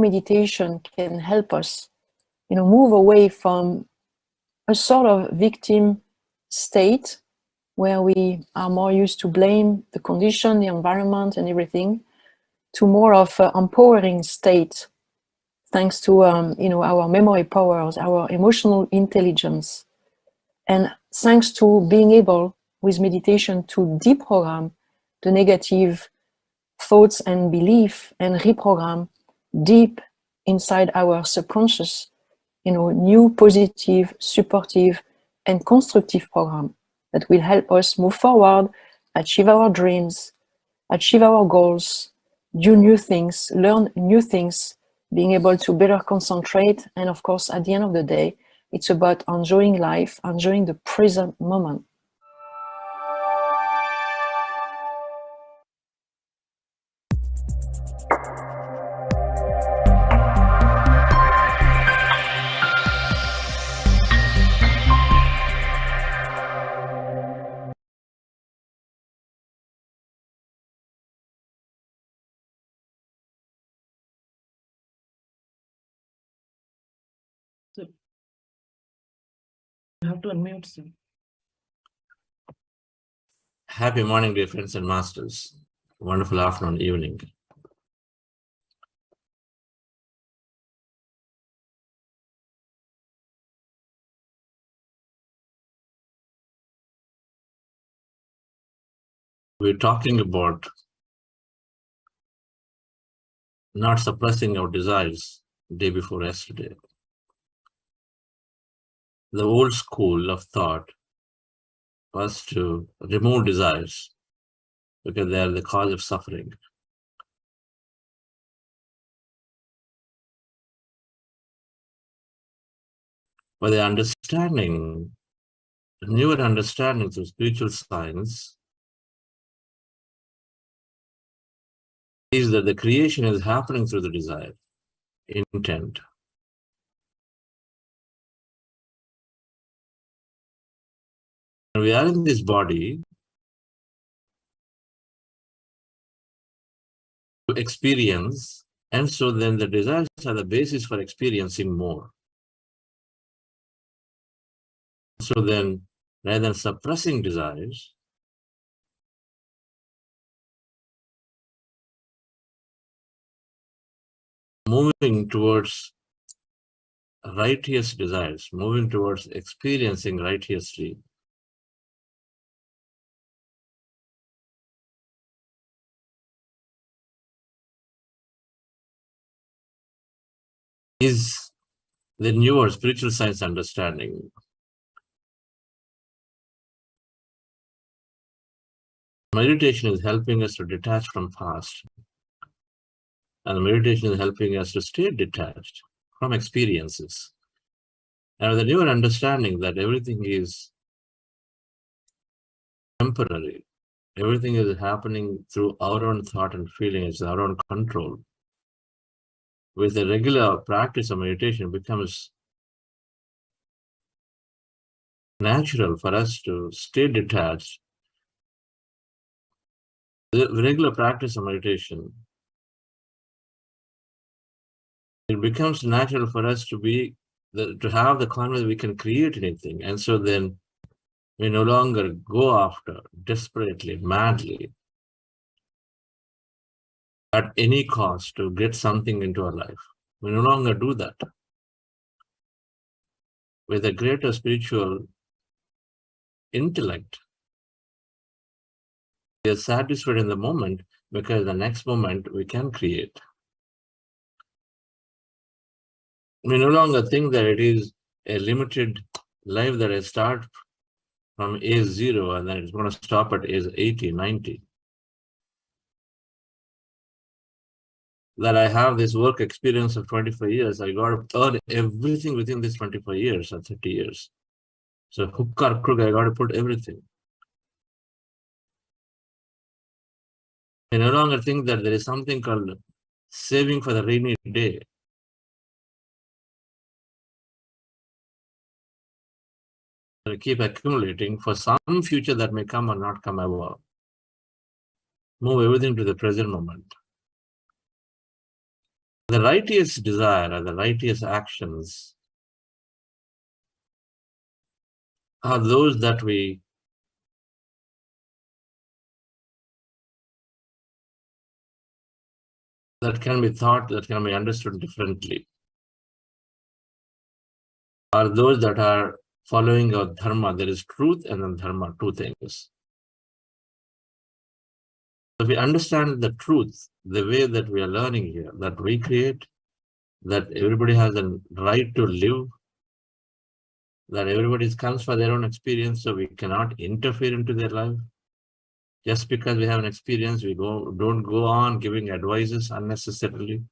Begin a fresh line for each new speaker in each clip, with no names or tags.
meditation can help us, move away from a sort of victim state where we are more used to blame the condition, the environment, and everything, to more of an empowering state, thanks to our memory powers, our emotional intelligence, and thanks to being able, with meditation, to deprogram the negative thoughts and belief and reprogram deep inside our subconscious, new positive, supportive, and constructive program that will help us move forward, achieve our dreams, achieve our goals, do new things, learn new things, being able to better concentrate. And of course, at the end of the day, it's about enjoying life, enjoying the present moment.
So you have to unmute, sir.
Happy morning, dear friends and masters. Wonderful afternoon, evening. We're talking about not suppressing our desires day before yesterday. The old school of thought was to remove desires because they are the cause of suffering. But the understanding, the newer understanding through spiritual science is that the creation is happening through the desire, intent. We are in this body to experience, and so then the desires are the basis for experiencing more. So then, rather than suppressing desires, moving towards righteous desires, moving towards experiencing righteously, is the newer spiritual science understanding. Meditation is helping us to detach from past, and meditation is helping us to stay detached from experiences. And with the newer understanding that everything is temporary, everything is happening through our own thought and feeling, it's our own control. With a regular practice of meditation, it becomes natural for us to stay detached. The regular practice of meditation, it becomes natural for us to have the confidence we can create anything. And so then we no longer go after desperately, madly, at any cost to get something into our life. We no longer do that. With a greater spiritual intellect, we are satisfied in the moment because the next moment we can create. We no longer think that it is a limited life that I start from age 0 and then it's going to stop at age 80, 90. That I have this work experience of 25 years, I got to earn everything within this 25 years or 30 years. So hook or crook, I got to put everything. I no longer think that there is something called saving for the rainy day. I keep accumulating for some future that may come or not come ever. Move everything to the present moment. The righteous desire or the righteous actions are those that can be thought, that can be understood differently, are those that are following our dharma. There is truth and then dharma, two things. If we understand the truth, the way that we are learning here, that we create, that everybody has a right to live, that everybody comes for their own experience, so we cannot interfere into their life. Just because we have an experience, we don't go on giving advices unnecessarily.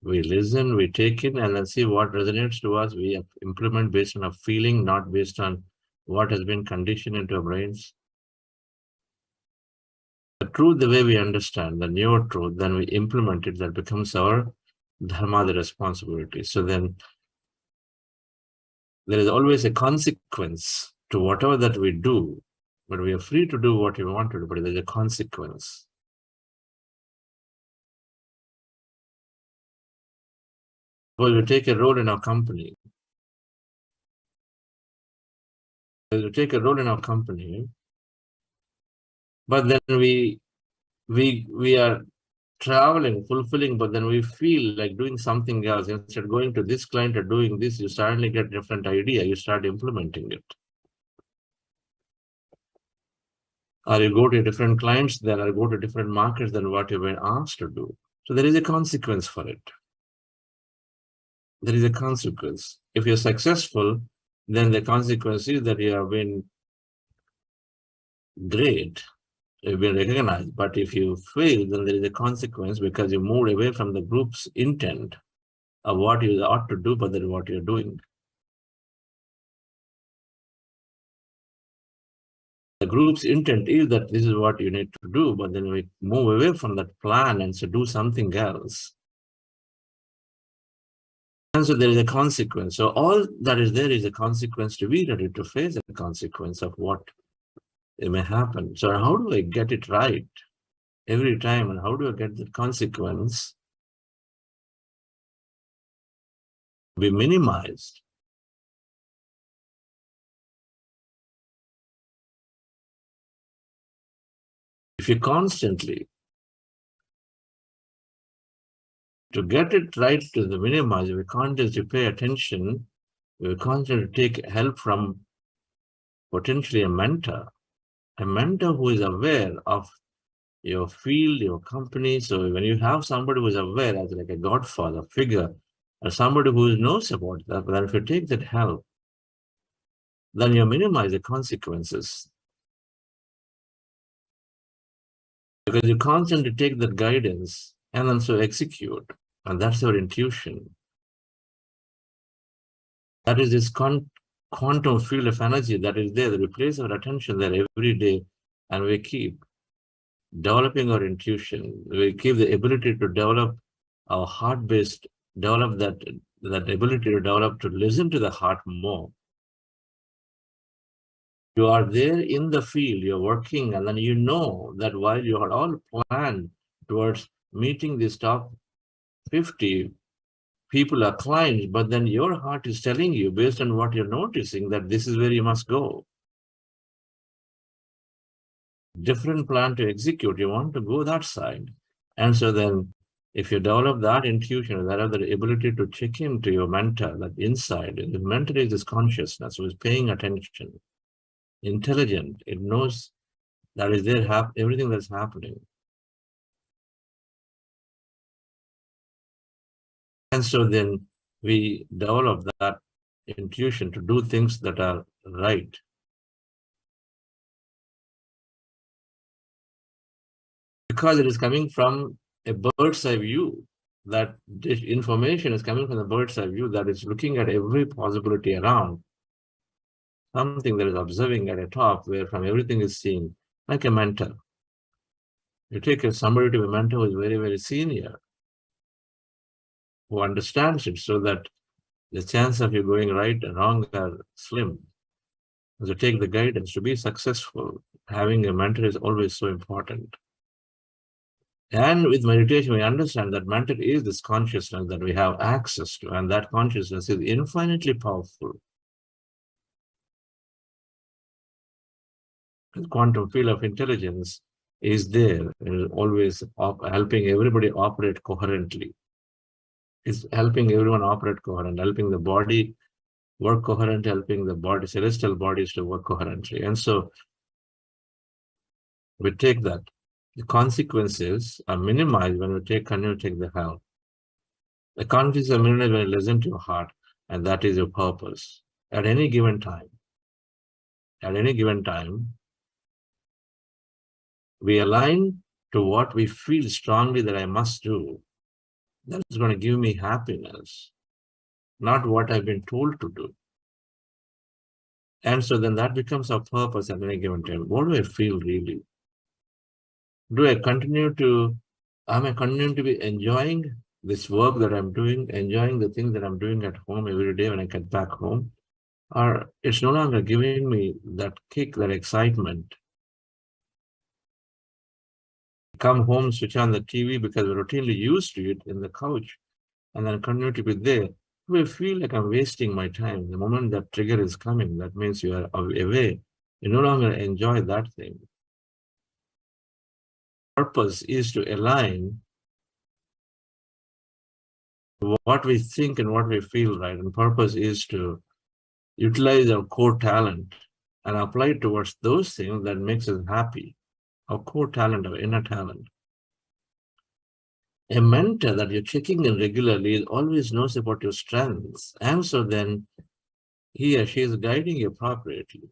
We listen, we take in, and then see what resonates to us. We implement based on a feeling, not based on what has been conditioned into our brains. The truth, the way we understand, the newer truth, then we implement it, that becomes our dharma, the responsibility. So then there is always a consequence to whatever that we do, but we are free to do what we want to do, but there's a consequence. Suppose we take a role in our company. We take a role in our company, but then we are traveling, fulfilling, but then we feel like doing something else. Instead of going to this client or doing this, you suddenly get a different idea, you start implementing it. Or you go to different clients then, or go to different markets than what you've been asked to do. So there is a consequence for it. There is a consequence. If you're successful, then the consequence is that you have been great, you've been recognized. But if you fail, then there is a consequence because you moved away from the group's intent of what you ought to do, but then what you're doing. The group's intent is that this is what you need to do, but then we move away from that plan and so do something else. And so there is a consequence. So all that is there is a consequence, to be ready to face the consequence of what it may happen. So how do I get it right every time, and how do I get the consequence be minimized? If you constantly, to get it right to the minimize, we constantly pay attention, we constantly take help from potentially a mentor who is aware of your field, your company. So when you have somebody who is aware, as like a godfather figure, or somebody who knows about that, then if you take that help, then you minimize the consequences. Because you constantly take that guidance and then so execute. And that's your intuition. That is this quantum field of energy that is there, that we place our attention there every day, and we keep developing our intuition. We keep the ability to develop our heart-based, develop that ability to develop to listen to the heart more. You are there in the field, you're working, and then you know that while you had all planned towards meeting these top 50 people are clients, but then your heart is telling you, based on what you're noticing, that this is where you must go. Different plan to execute, you want to go that side. And so then, if you develop that intuition, that have the ability to check into your mentor, that inside, the mentor is this consciousness who is paying attention, intelligent, it knows that is there, everything that's happening. And so then we develop that intuition to do things that are right. Because it is coming from a bird's eye view, that this information is coming from the bird's eye view, that is looking at every possibility around. Something that is observing at a top, where from everything is seen, like a mentor. You take somebody to a mentor who is very, very senior, who understands it, so that the chance of you going right and wrong are slim. So take the guidance to be successful. Having a mentor is always so important. And with meditation, we understand that mental is this consciousness that we have access to, and that consciousness is infinitely powerful. The quantum field of intelligence is there and is always helping everybody operate coherently. It's helping everyone operate coherent, helping the body work coherent, helping the body, celestial bodies to work coherently. And so we take that. The consequences are minimized when we continue to take the help. The consequences are minimized when you listen to your heart, and that is your purpose. At any given time, we align to what we feel strongly that I must do. That is going to give me happiness, not what I've been told to do. And so then that becomes our purpose at any given time. What do I feel really? Am I continuing to be enjoying this work that I'm doing, enjoying the things that I'm doing at home every day when I get back home? Or it's no longer giving me that kick, that excitement. Come home, switch on the TV because we're routinely used to it in the couch, and then continue to be there. We feel like I'm wasting my time. The moment that trigger is coming, that means you are away. You no longer enjoy that thing. Purpose is to align what we think and what we feel, right? And purpose is to utilize our core talent and apply it towards those things that makes us happy. Our core talent, our inner talent. A mentor that you're checking in regularly always knows about your strengths. And so then he or she is guiding you appropriately.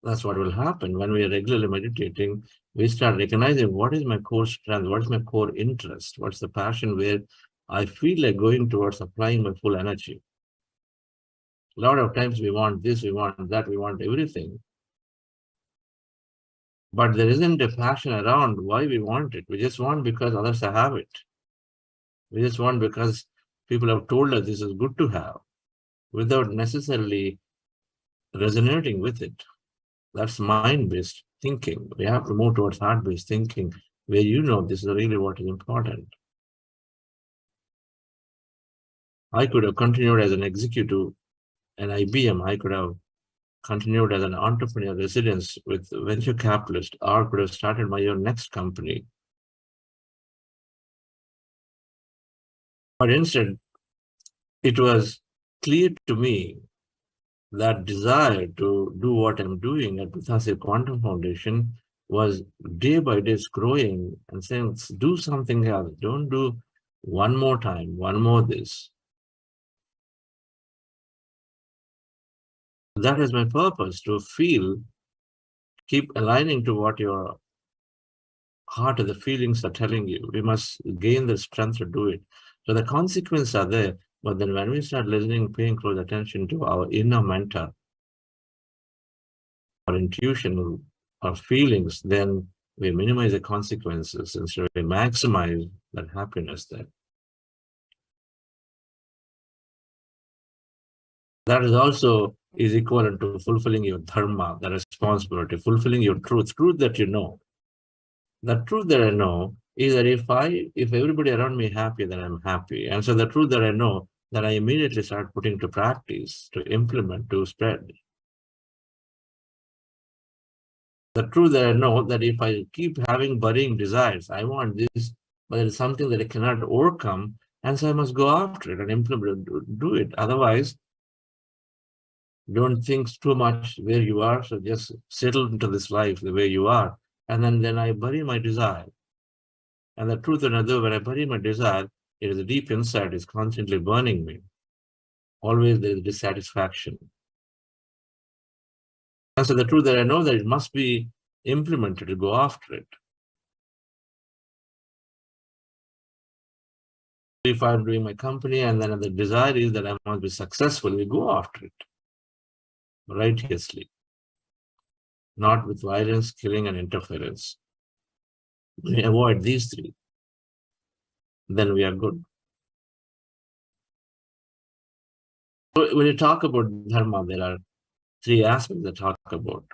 That's what will happen when we are regularly meditating. We start recognizing what is my core strength, what is my core interest, what's the passion where I feel like going towards applying my full energy. A lot of times we want this, we want that, we want everything. But there isn't a passion around why we want it. We just want because others have it. We just want because people have told us this is good to have without necessarily resonating with it. That's mind-based thinking. We have to move towards heart-based thinking where you know this is really what is important. I could have continued as an executive at IBM. I could have continued as an entrepreneur residence with venture capitalist, or could have started my own next company. But instead, it was clear to me that desire to do what I'm doing at Bhuthasi Quantum Foundation was day by day growing and saying, do something else. Don't do one more time, one more this. That is my purpose, to feel, keep aligning to what your heart and the feelings are telling you. We must gain the strength to do it. So the consequences are there, but then when we start listening, paying close attention to our inner mentor, our intuition, our feelings, then we minimize the consequences and so we maximize that happiness there. That is also is equivalent to fulfilling your dharma, the responsibility, fulfilling your truth that you know. The truth that I know is that if everybody around me is happy, then I'm happy. And so the truth that I know, that I immediately start putting to practice, to implement, to spread. The truth that I know, that if I keep having budding desires, I want this, but it is something that I cannot overcome, and so I must go after it and implement it, do it. Otherwise, don't think too much where you are, so just settle into this life the way you are. And then I bury my desire. And the truth that I do, when I bury my desire, it is deep inside, it's constantly burning me. Always there is dissatisfaction. And so the truth that I know, that it must be implemented to go after it. If I'm doing my company and then the desire is that I must be successful, we go after it righteously, not with violence, killing, and interference. We avoid these three, then we are good. So when you talk about dharma, there are three aspects that talk about.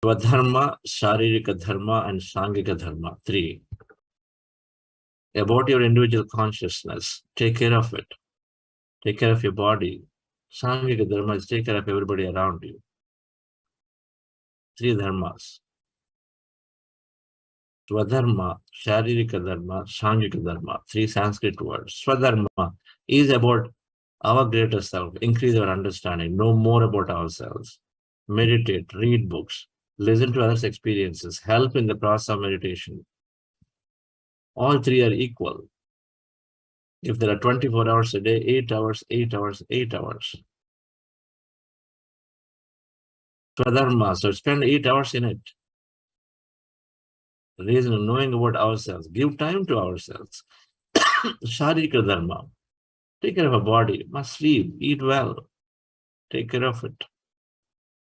Swadharma, Sharirika Dharma, and Sangika Dharma. 3. About your individual consciousness. Take care of it. Take care of your body. Sangika Dharma is take care of everybody around you. 3 dharmas. Swadharma, Sharirika Dharma, Sangika Dharma. 3 Sanskrit words. Swadharma is about our greater self, increase our understanding, know more about ourselves, meditate, read books, listen to others' experiences, help in the process of meditation. All 3 are equal. If there are 24 hours a day, 8 hours, 8 hours, 8 hours. Swadharma, so spend 8 hours in it. The reason of knowing about ourselves, give time to ourselves. Sharika Dharma, take care of our body, must sleep, eat well, take care of it.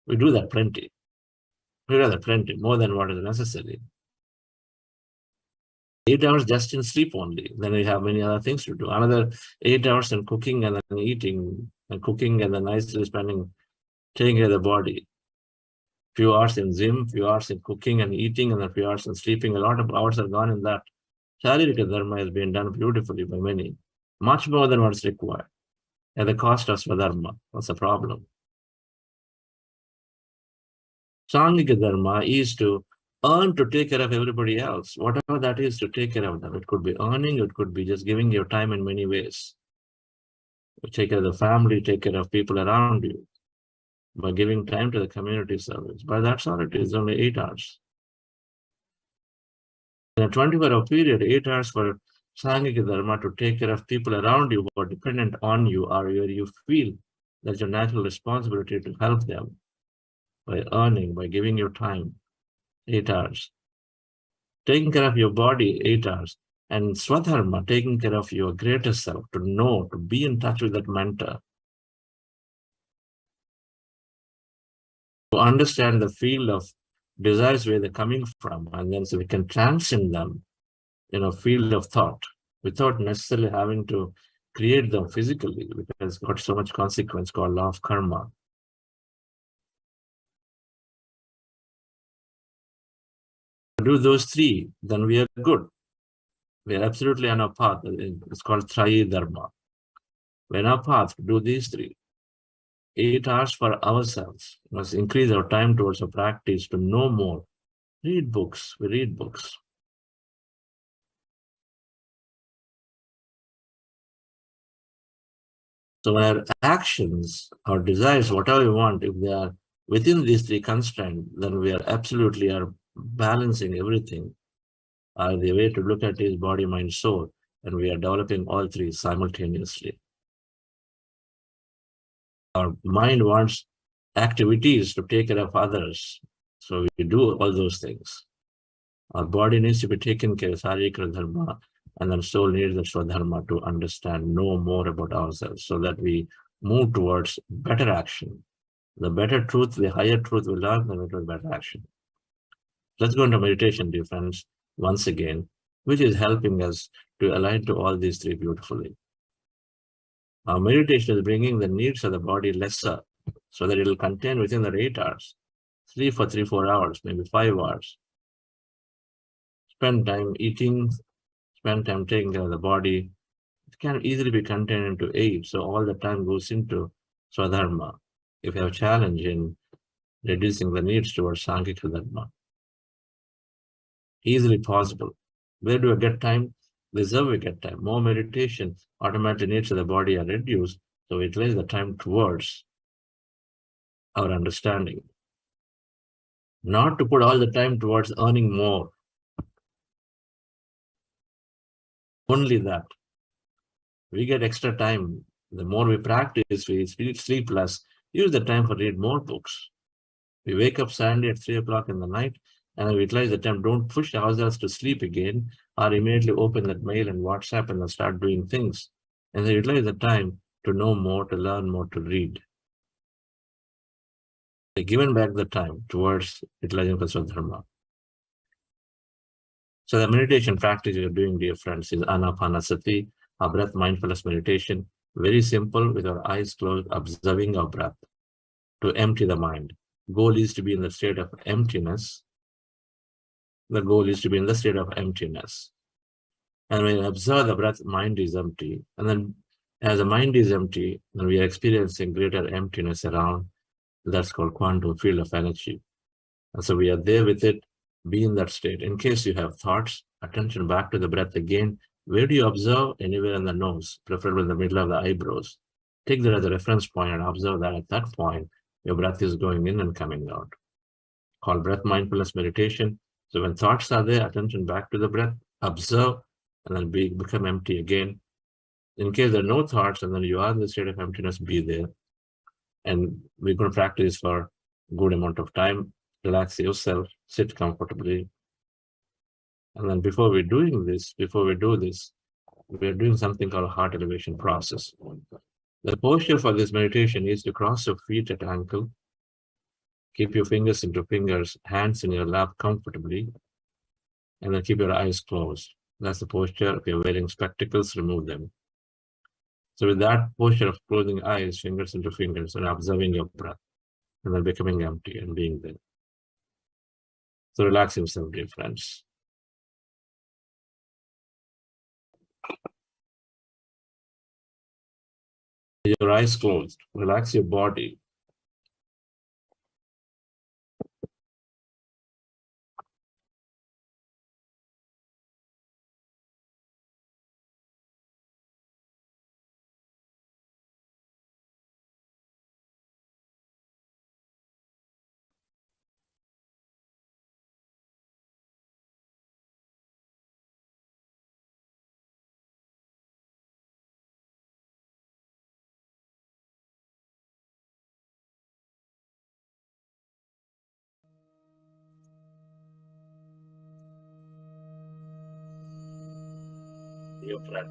We do that plenty. We do that plenty, more than what is necessary. 8 hours just in sleep only. Then we have many other things to do. Another 8 hours in cooking and then eating, and cooking and then nicely spending, taking care of the body. Few hours in gym, few hours in cooking and eating, and a few hours in sleeping. A lot of hours are gone in that. Sharirika Dharma has been done beautifully by many, much more than what's required. At the cost of Swadharma. What's the problem? Sangika Dharma is to earn to take care of everybody else, whatever that is, to take care of them. It could be earning, it could be just giving your time in many ways. Take care of the family, take care of people around you by giving time to the community service. But that's all it is, only 8 hours. In a 24-hour period, 8 hours for Sangika Dharma to take care of people around you who are dependent on you, or where you feel that's your natural responsibility to help them by earning, by giving your time, 8 hours. Taking care of your body, 8 hours. And Swadharma, taking care of your greater self, to know, to be in touch with that mentor. To understand the field of desires where they're coming from, and then so we can transcend them in a field of thought without necessarily having to create them physically, because it's got so much consequence called law of karma. Do those 3, then we are good. We are absolutely on our path. It's called Trayi Dharma. We're on our path to do these 3. 8 hours for ourselves. We must increase our time towards a practice to know more. Read books. We read books. So our actions, our desires, whatever we want, if they are within these 3 constraints, then we are absolutely balancing everything. The way to look at it is body, mind, soul, and we are developing all 3 simultaneously. Our mind wants activities to take care of others, so we do all those things. Our body needs to be taken care of, Sarika Dharma, and then soul needs the Swadharma to understand, know more about ourselves, so that we move towards better action. The better truth, the higher truth we learn, the better action. Let's go into meditation, dear friends, once again, which is helping us to align to all these 3 beautifully. Our meditation is bringing the needs of the body lesser, so that it will contain within the 8 hours. Sleep for 3-4 hours, maybe 5 hours. Spend time eating, spend time taking care of the body. It can easily be contained into 8, so all the time goes into Swadharma. If you have a challenge in reducing the needs towards Sangika Dharma, easily possible. Where do I get time? Reserve we get time. More meditation, automatically needs of the body are reduced, so it lays the time towards our understanding. Not to put all the time towards earning more. Only that. We get extra time. The more we practice, we sleep less. Use the time for read more books. We wake up Sunday at 3 o'clock in the night, and we utilize the time. Don't push ourselves to sleep again, or immediately open that mail and WhatsApp and then start doing things. And then utilize the time to know more, to learn more, to read. They're given back the time towards utilizing Swadharma. So the meditation practice you're doing, dear friends, is Ana-Pana-Sati, our breath mindfulness meditation. Very simple, with our eyes closed, observing our breath to empty the mind. goal is to be in the state of emptiness. The goal is to be in the state of emptiness. And when you observe the breath, mind is empty. And then as the mind is empty, then we are experiencing greater emptiness around. That's called quantum field of energy. And so we are there with it, be in that state. In case you have thoughts, attention back to the breath again. Where do you observe? Anywhere in the nose, preferably in the middle of the eyebrows. Take that as a reference point and observe that at that point, your breath is going in and coming out. Called breath mindfulness meditation. So when thoughts are there, attention back to the breath, observe, and then become empty again. In case there are no thoughts, and then you are in the state of emptiness, be there. And we're going to practice for a good amount of time. Relax yourself, sit comfortably. And then before we do this, we're doing something called a heart elevation process. The posture for this meditation is to cross your feet at ankle, keep your fingers into fingers, hands in your lap comfortably, and then keep your eyes closed. That's the posture. If you're wearing spectacles, remove them. So with that posture of closing eyes, fingers into fingers, and observing your breath, and then becoming empty and being there. So relax yourself, dear friends. Your eyes closed. Relax your body. Your friend.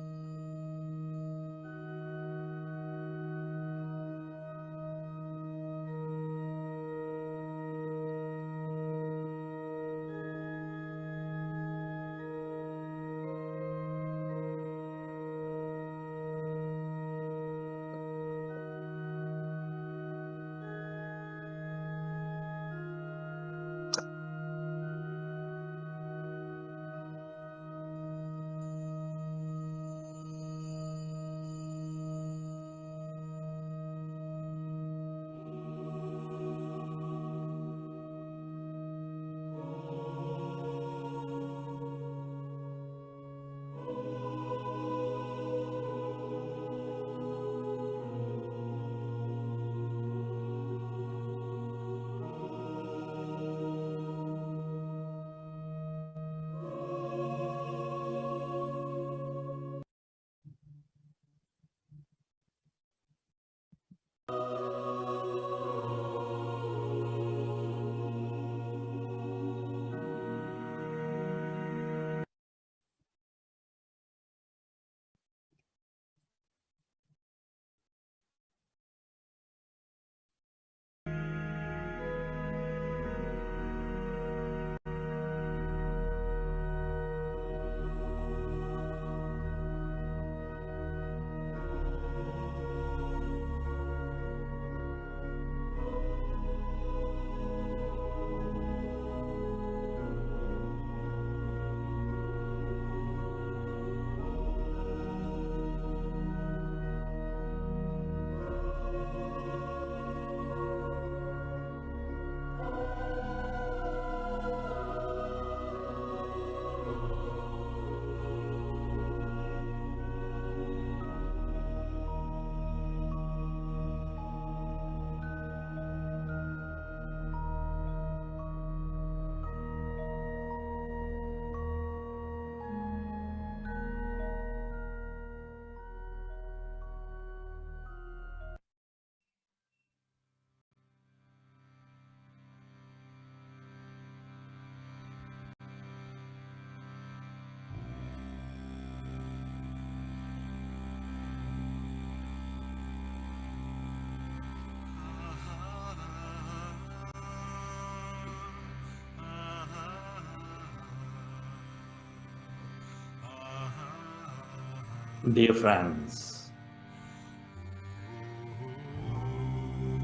Dear friends,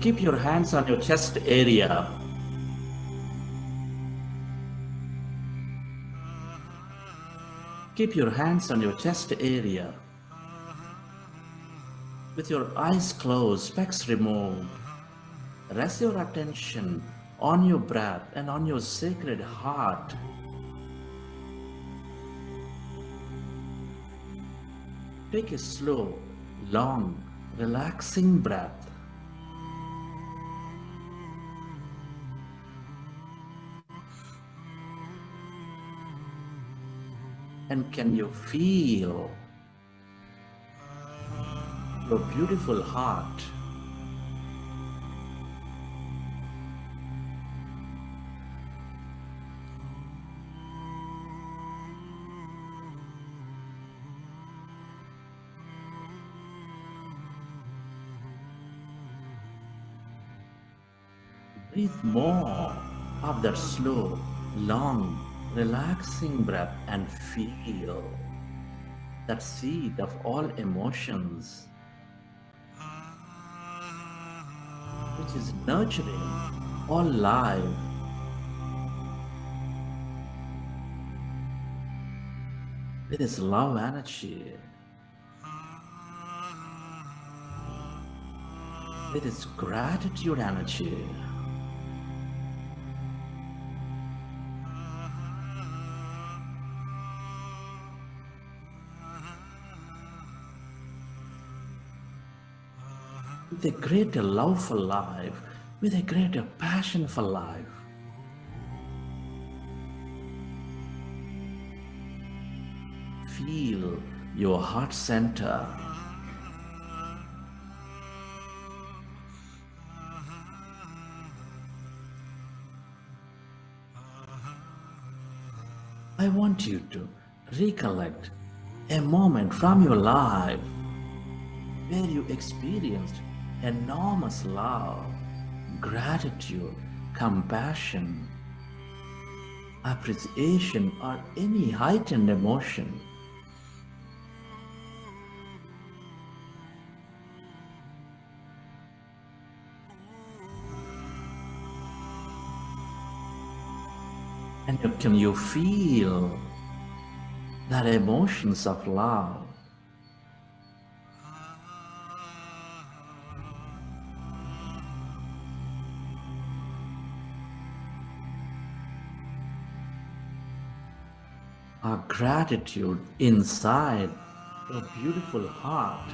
keep your hands on your chest area
Keep your hands on your chest area. With your eyes closed, specs removed, rest your attention on your breath and on your sacred heart. Take a slow, long, relaxing breath. And can you feel your beautiful heart? Breathe more of that slow, long, relaxing breath and feel that seed of all emotions, which is nurturing all life. With its love energy, with its gratitude energy. With a greater love for life, with a greater passion for life. Feel your heart center. I want you to recollect a moment from your life where you experienced enormous love, gratitude, compassion, appreciation, or any heightened emotion. And can you feel that emotions of love? Our gratitude inside your beautiful heart.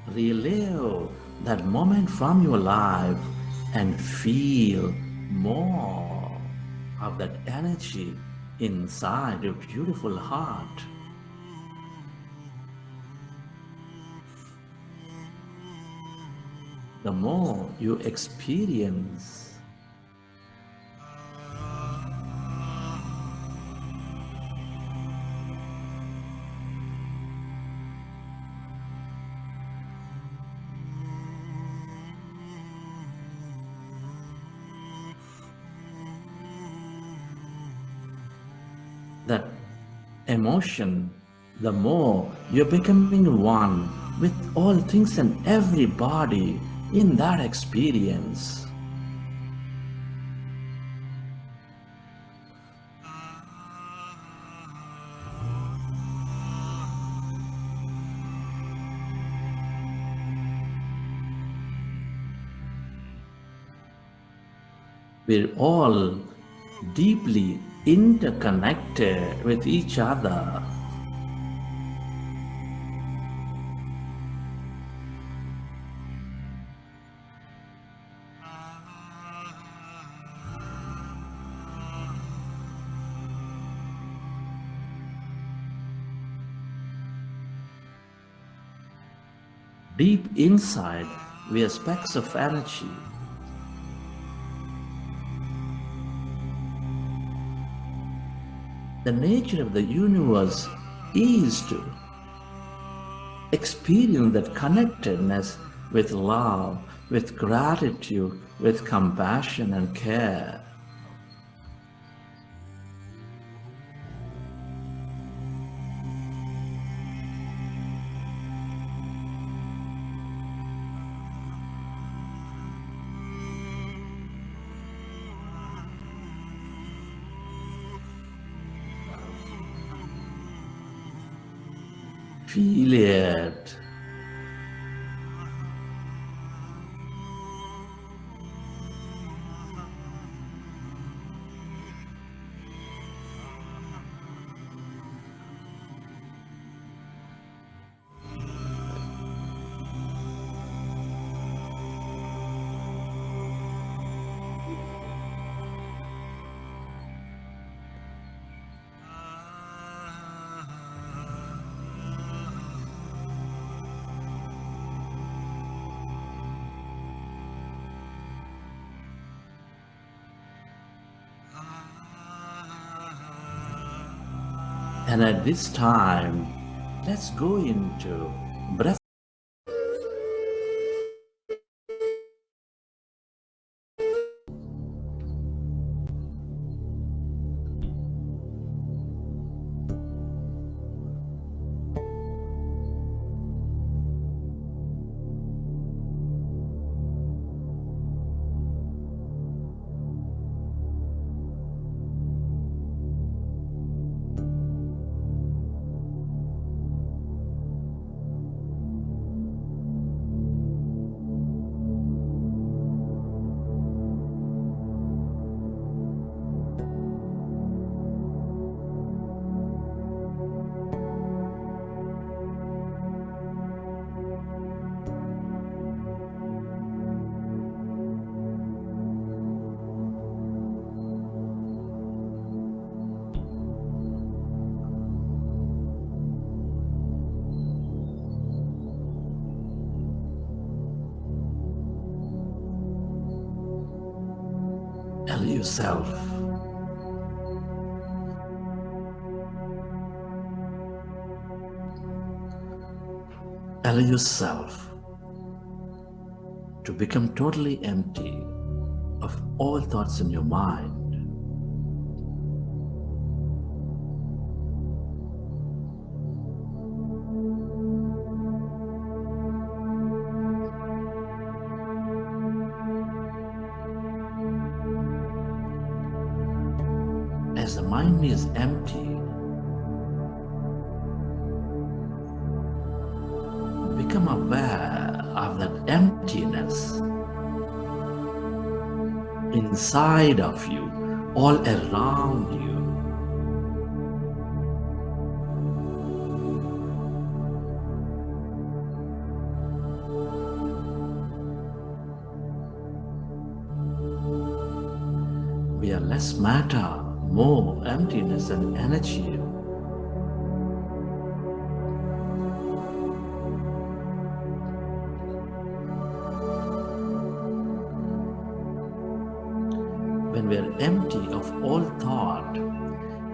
Relive that moment from your life and feel more of that energy inside your beautiful heart. The more you experience, that emotion, the more you're becoming one with all things and everybody in that experience. We're all deeply interconnected with each other. Deep inside, we are specks of energy. The nature of the universe is to experience that connectedness with love, with gratitude, with compassion and care. Feel it. And at this time, let's go into breath. Tell yourself, allow yourself to become totally empty of all thoughts in your mind. As the mind is empty, become aware of that emptiness inside of you, all around you. We are less matter, more emptiness and energy. When we are empty of all thought,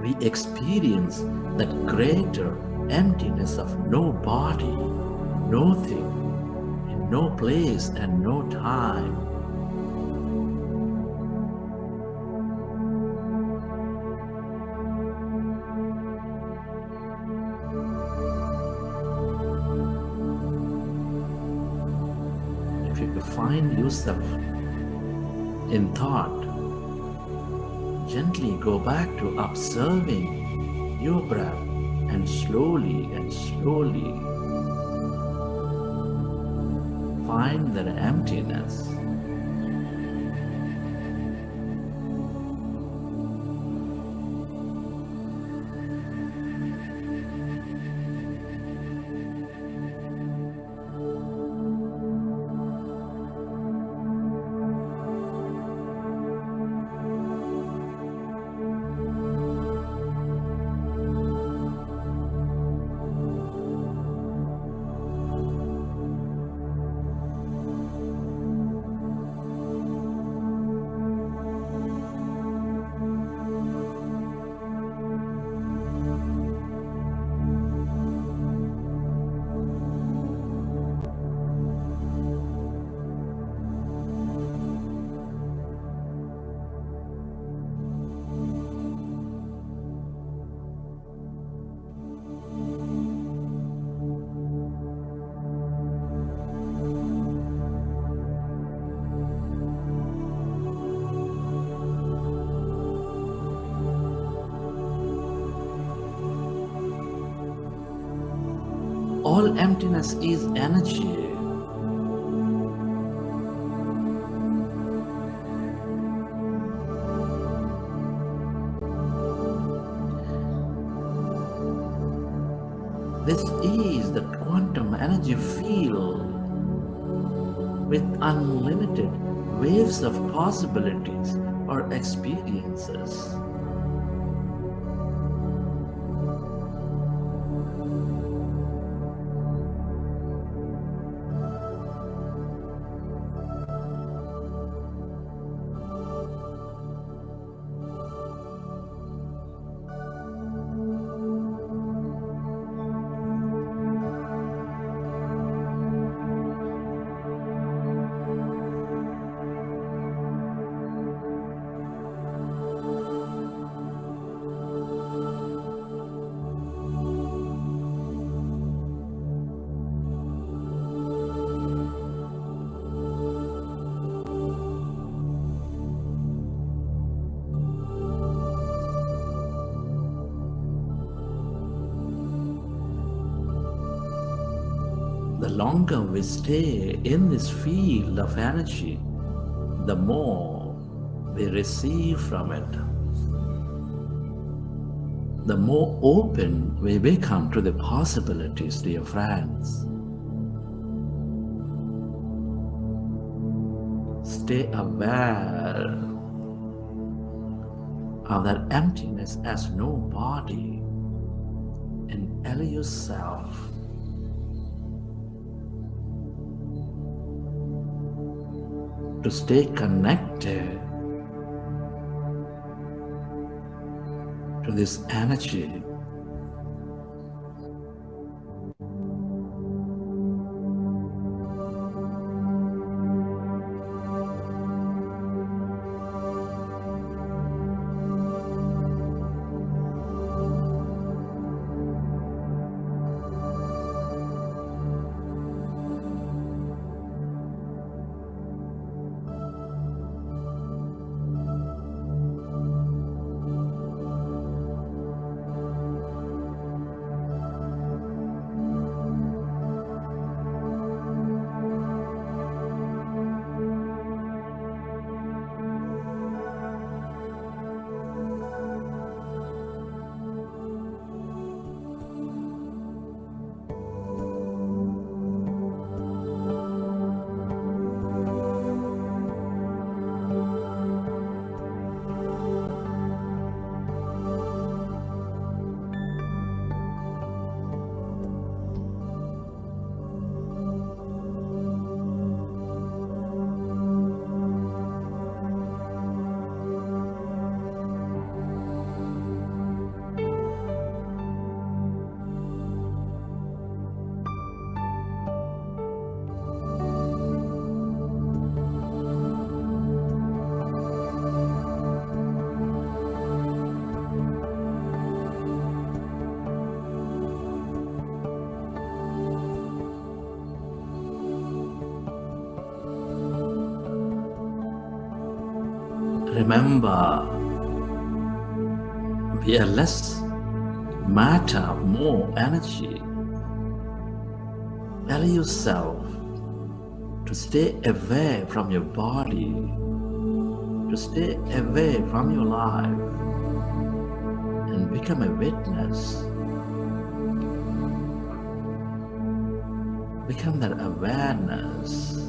we experience that greater emptiness of no body, no thing, in no place and no time. If you find yourself in thought, gently go back to observing your breath and slowly find that emptiness. all emptiness is energy. This is the quantum energy field with unlimited waves of possibilities or experiences. The longer we stay in this field of energy, the more we receive from it. The more open we become to the possibilities, dear friends. Stay aware of that emptiness as no body and allow yourself to stay connected to this energy. Remember, we are less matter, more energy. Allow yourself to stay away from your body, to stay away from your life, and become a witness. Become that awareness.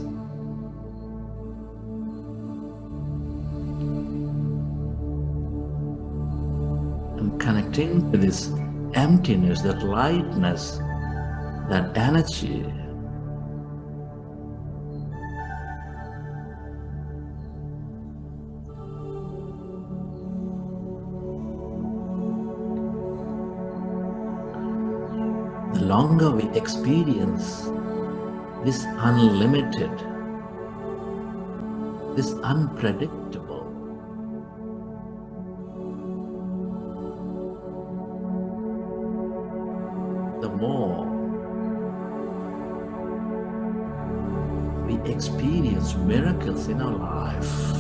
And connecting to this emptiness, that lightness, that energy. The longer we experience this unlimited, this unpredictable, the more we experience miracles in our life.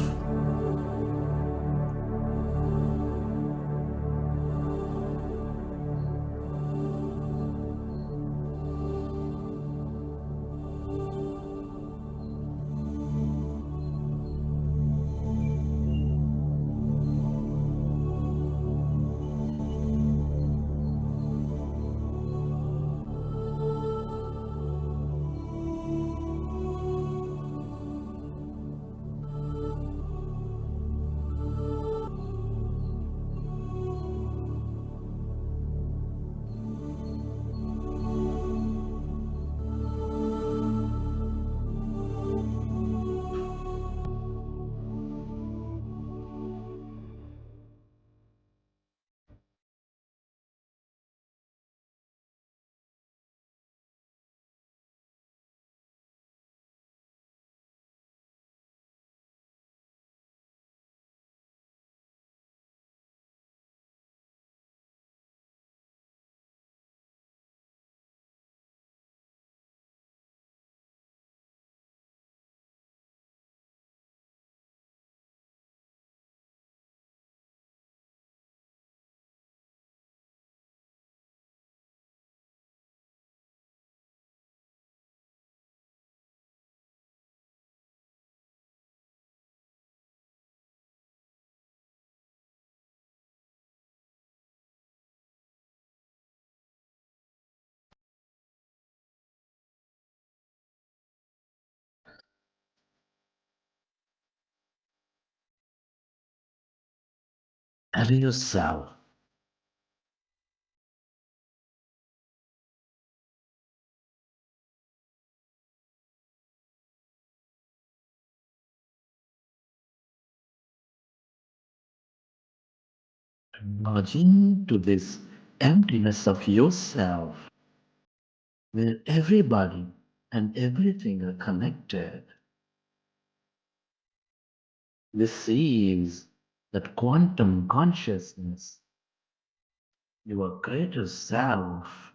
Allow yourself to merge into this emptiness of yourself, where everybody and everything are connected. This is that quantum consciousness, your greater self.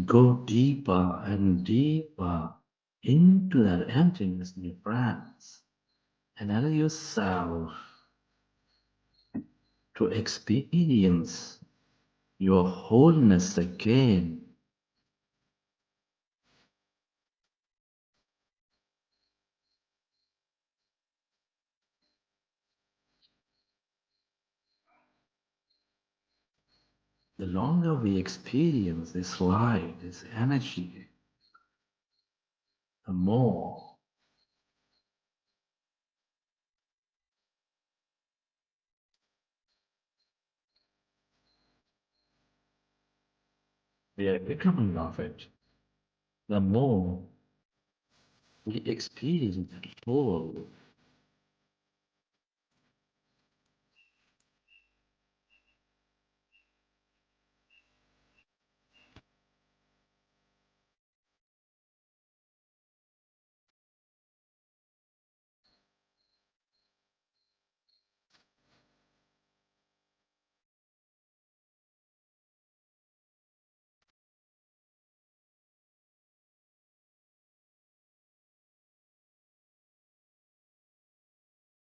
Go deeper and deeper into that emptiness, my friends, and allow yourself to experience your wholeness again. The longer we experience this light, this energy, the more we are becoming of it, the more we experience it full.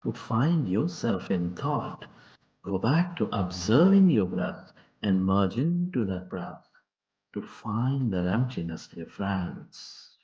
To find yourself in thought, go back to observing your breath and merge into that breath to find that emptiness, dear friends.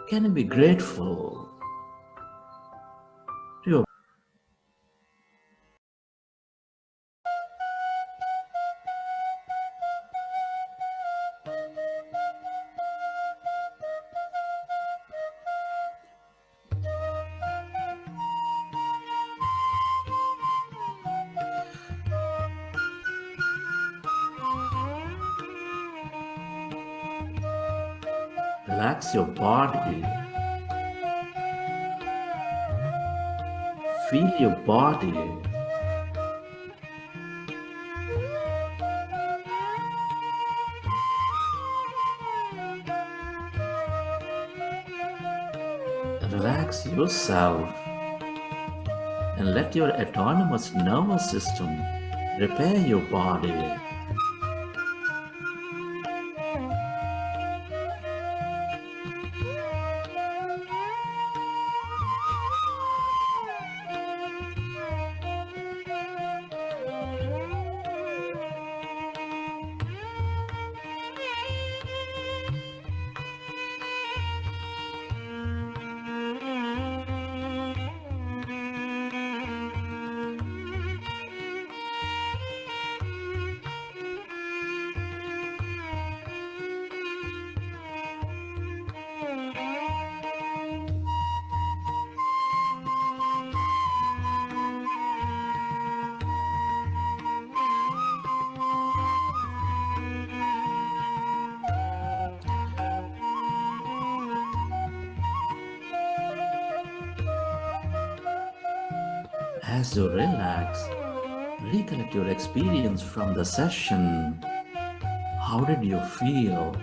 Can you be grateful to your relax your body, feel your body, relax yourself and let your autonomous nervous system repair your body. As you relax, recollect your experience from the session. How did you feel?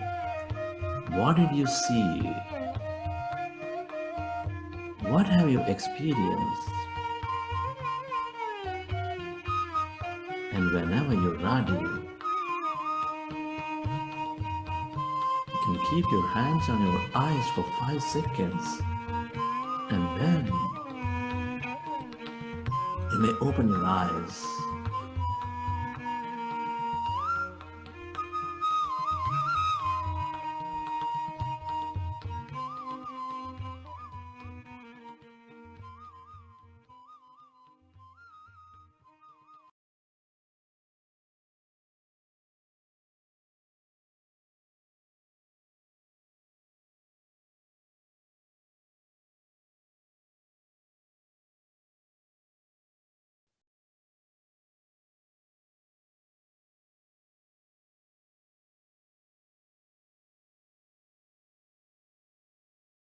What did you see? What have you experienced? And whenever you're ready, you can keep your hands on your eyes for 5 seconds, and then you may open your eyes.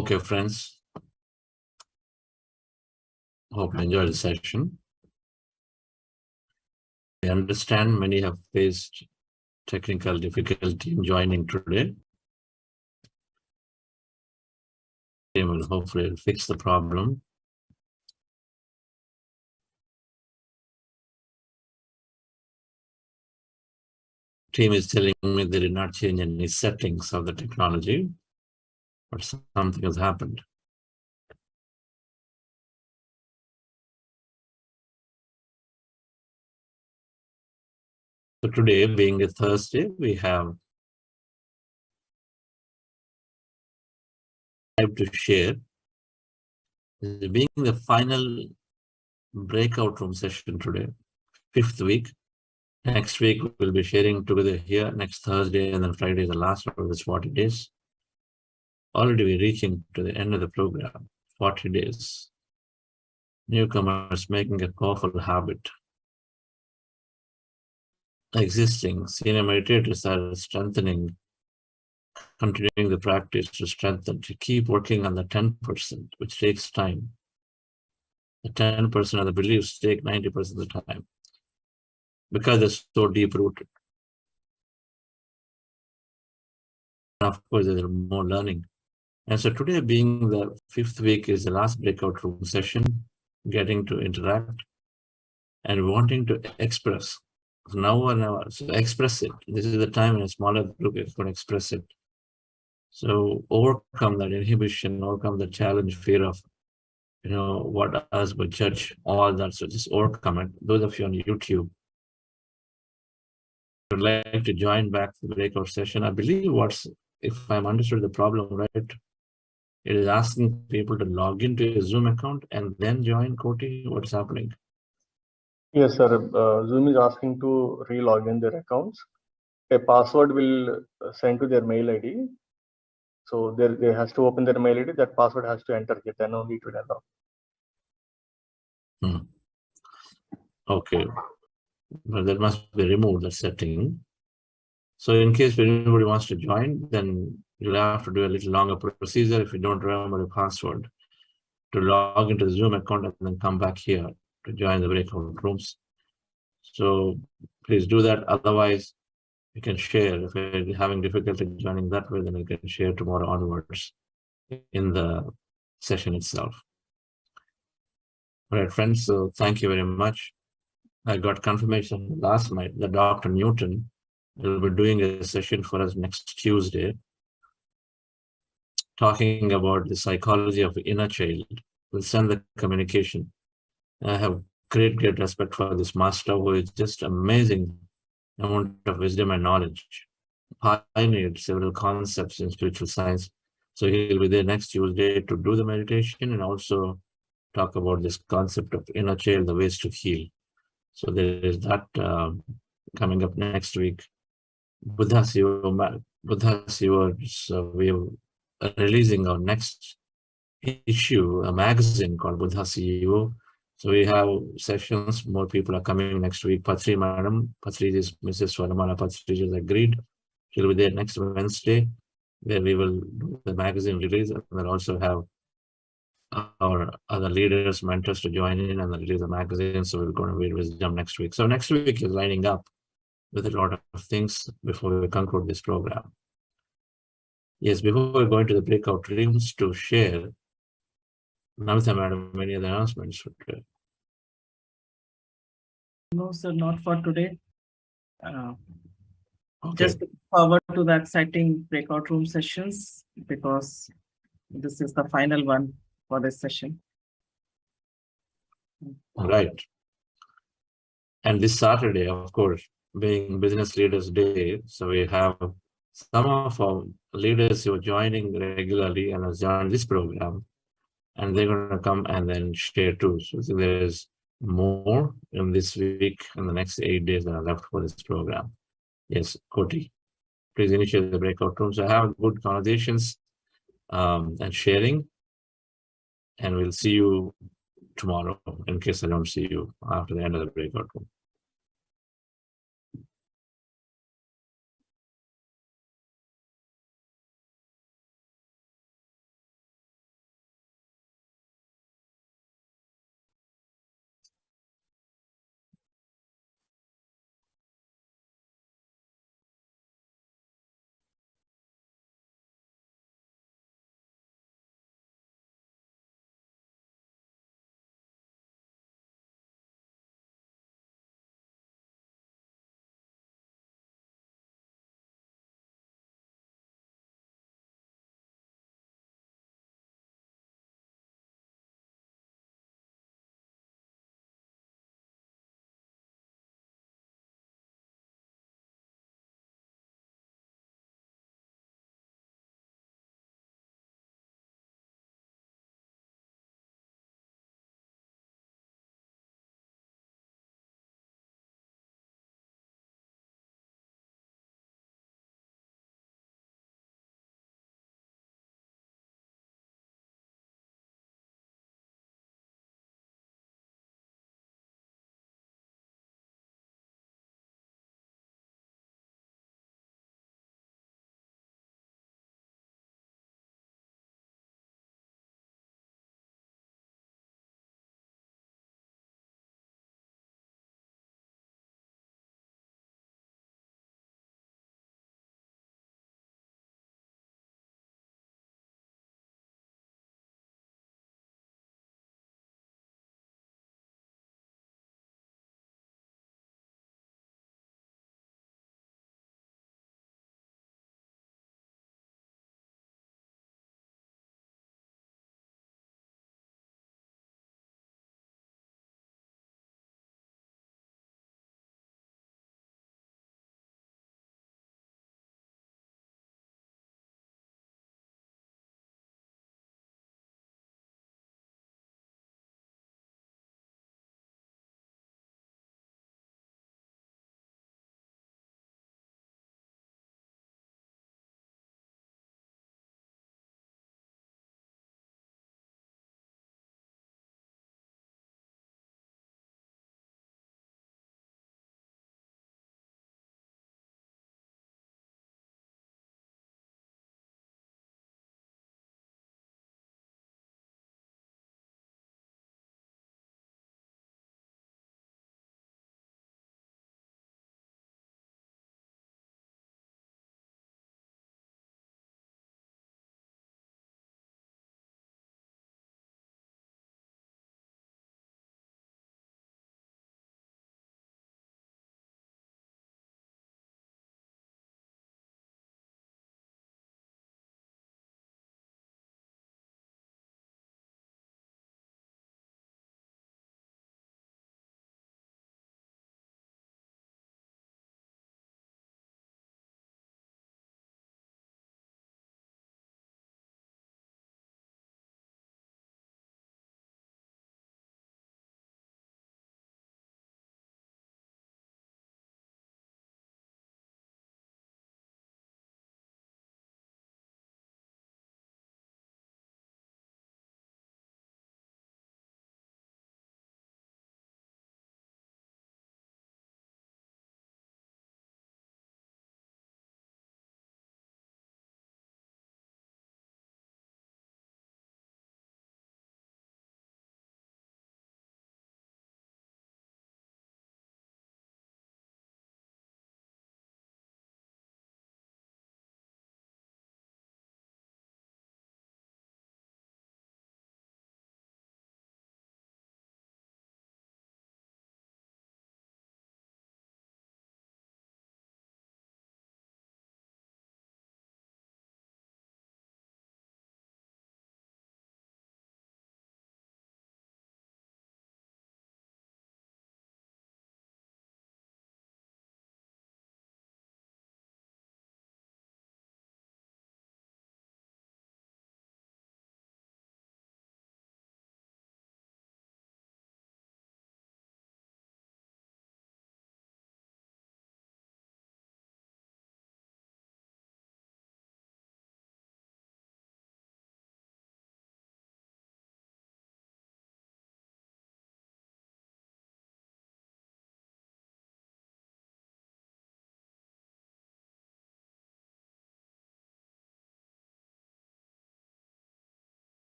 Okay, friends. Hope you enjoyed the session. I understand many have faced technical difficulty in joining today. They will hopefully fix the problem. Team is telling me they did not change any settings of the technology, but something has happened. So today, being a Thursday, we have to share. Being the final breakout room session today, 5th week. Next week, we'll be sharing together here. Next Thursday and then Friday, the last of this 40 days. Already we're reaching to the end of the program, 40 days. Newcomers making a powerful habit. Existing senior meditators are strengthening, continuing the practice to strengthen, to keep working on the 10%, which takes time. The 10% of the beliefs take 90% of the time because they're so deep-rooted. Of course, there's more learning. And so today, being the 5th week, is the last breakout room session, getting to interact and wanting to express. Now or never, so express it. This is the time in a smaller group you can express it. So overcome that inhibition, overcome the challenge, fear of, what others would judge, all that. So just overcome it. Those of you on YouTube would like to join back the breakout session. I believe if I'm understood the problem right, It is asking people to log into a Zoom account and then join. Koti, what's happening?
Yes, sir. Zoom is asking to re-log in their accounts. A password will send to their mail ID. So they has to open their mail ID. That password has to enter it, then only it will allow.
Okay, but that must be removed, that setting. So in case anybody wants to join, then you'll have to do a little longer procedure if you don't remember the password to log into the Zoom account and then come back here to join the breakout rooms. So please do that. Otherwise, you can share. If you're having difficulty joining that way, then you can share tomorrow onwards in the session itself. All right, friends, so thank you very much. I got confirmation last night that Dr. Newton will be doing a session for us next Tuesday, talking about the psychology of the inner child. We'll send the communication. I have great respect for this master who is just amazing amount of wisdom and knowledge. Pioneered several concepts in spiritual science. So he'll be there next Tuesday to do the meditation and also talk about this concept of inner child, the ways to heal. So there is that coming up next week. Buddha Siva, we are releasing our next issue, a magazine called Buddha CEO. So we have sessions, more people are coming next week. Patri Madam, Patriji, Mrs. Ana-Pana Patriji has agreed. She'll be there next Wednesday, where we will do the magazine release, and we'll also have our other leaders, mentors to join in and release the magazine. So we're going to be wisdom next week. So next week is lining up with a lot of things before we conclude this program. Yes, before we go into the breakout rooms to share, Namita Madam, any other announcements for today?
No, sir, not for today.
Okay.
Just look forward to the exciting breakout room sessions, because this is the final one for this session.
Right. And this Saturday, of course, being Business Leaders Day, so we have some of our leaders who are joining regularly and have joined this program, and they're going to come and then share too. So there is more in this week and the next 8 days that are left for this program. Yes, Koti, please initiate the breakout room. So have good conversations and sharing, and we'll see you tomorrow in case I don't see you after the end of the breakout room.